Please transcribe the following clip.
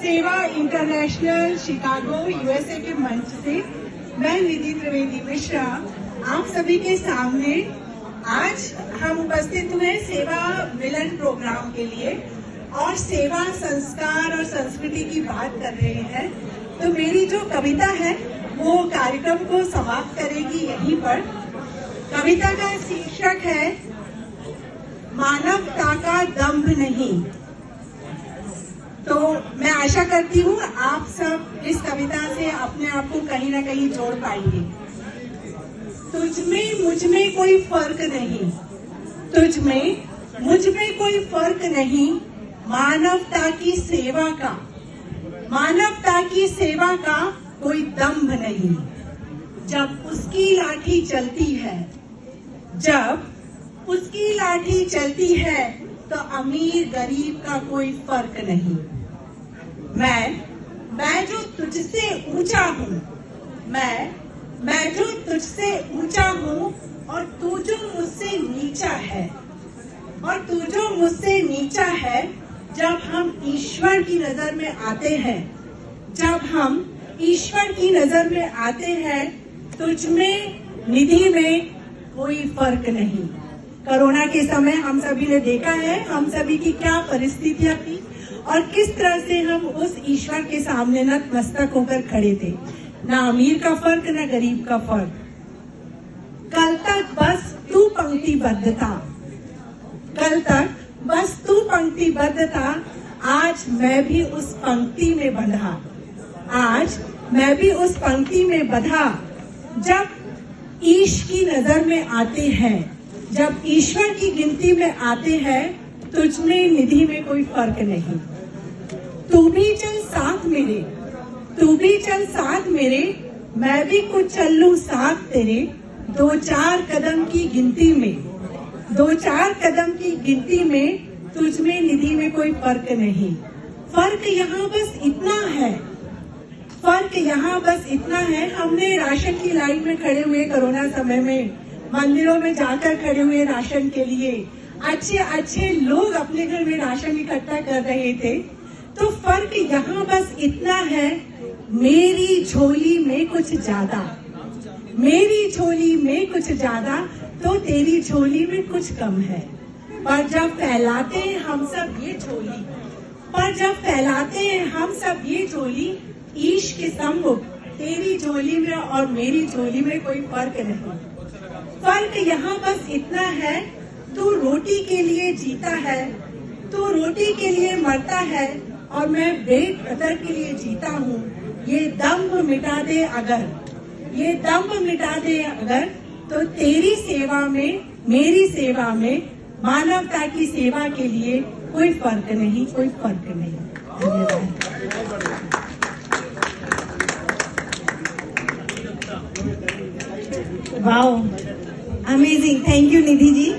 सेवा international Chicago USA के मंच से मैं निधि त्रिवेदी मिश्रा आप सभी के सामने आज हम उपस्थित हुए सेवा मिलन प्रोग्राम के लिए और सेवा संस्कार और संस्कृति की बात कर रहे हैं। तो मेरी जो कविता है वो कार्यक्रम को समाप्त करेगी यहीं पर। कविता का शीर्षक है मानवता का दंभ नहीं। तो मैं आशा करती हूँ आप सब इस कविता से अपने आप को कहीं ना कहीं जोड़ पाएंगे। तुझ में मुझ में कोई फर्क नहीं, तुझ में मुझ में कोई फर्क नहीं, मानवता की सेवा का, मानवता की सेवा का कोई दंभ नहीं। जब उसकी लाठी चलती है, जब उसकी लाठी चलती है तो अमीर गरीब का कोई फर्क नहीं। मैं जो तुझसे ऊंचा हूँ, मैं जो तुझसे ऊंचा हूँ और तू जो मुझसे नीचा है, और तू जो मुझसे नीचा है। जब हम ईश्वर की नजर में आते हैं, जब हम ईश्वर की नजर में आते हैं, तुझ में निधि में कोई फर्क नहीं। कोरोना के समय हम सभी ने देखा है हम सभी की क्या परिस्थितियां थी और किस तरह से हम उस ईश्वर के सामने नतमस्तक होकर खड़े थे। ना अमीर का फर्क, ना गरीब का फर्क। कल तक बस तू पंक्तिबद्ध था, कल तक बस तू पंक्तिबद्ध था। आज मैं भी उस पंक्ति में बंधा, आज मैं भी उस पंक्ति में बंधा। जब ईश की नजर में आते हैं, जब ईश्वर की गिनती में आते हैं, तुझ में निधि में कोई फर्क नहीं। तू भी चल साथ मेरे, तू भी चल साथ मेरे, मैं भी कुछ चल लूं साथ तेरे। दो चार कदम की गिनती में, दो चार कदम की गिनती में, तुझ में निधि में कोई फर्क नहीं। फर्क यहाँ बस इतना है, फर्क यहाँ बस इतना है। हमने राशन की लाइन में खड़े हुए कोरोना समय में, मंदिरों में जाकर खड़े हुए राशन के लिए, अच्छे अच्छे लोग अपने घर में राशन इकट्ठा कर रहे थे। तो फर्क यहाँ बस इतना है, मेरी झोली में कुछ ज्यादा, मेरी झोली में कुछ ज्यादा तो तेरी झोली में कुछ कम है। पर जब फैलाते हैं हम सब ये झोली, पर जब फैलाते हैं हम सब ये झोली, ईश के सम्मुख तेरी झोली में और मेरी झोली में कोई फर्क नहीं। फर्क यहाँ बस इतना है, तू रोटी के लिए जीता है, तू रोटी के लिए मरता है और मैं ब्रेड बटर के लिए जीता हूँ। ये दंभ मिटा दे अगर, ये दंभ मिटा दे अगर, तो तेरी सेवा में, मेरी सेवा में, मानवता की सेवा के लिए कोई फर्क नहीं, कोई फर्क नहीं। धन्यवाद। Wow, amazing. Thank you Nidhi ji.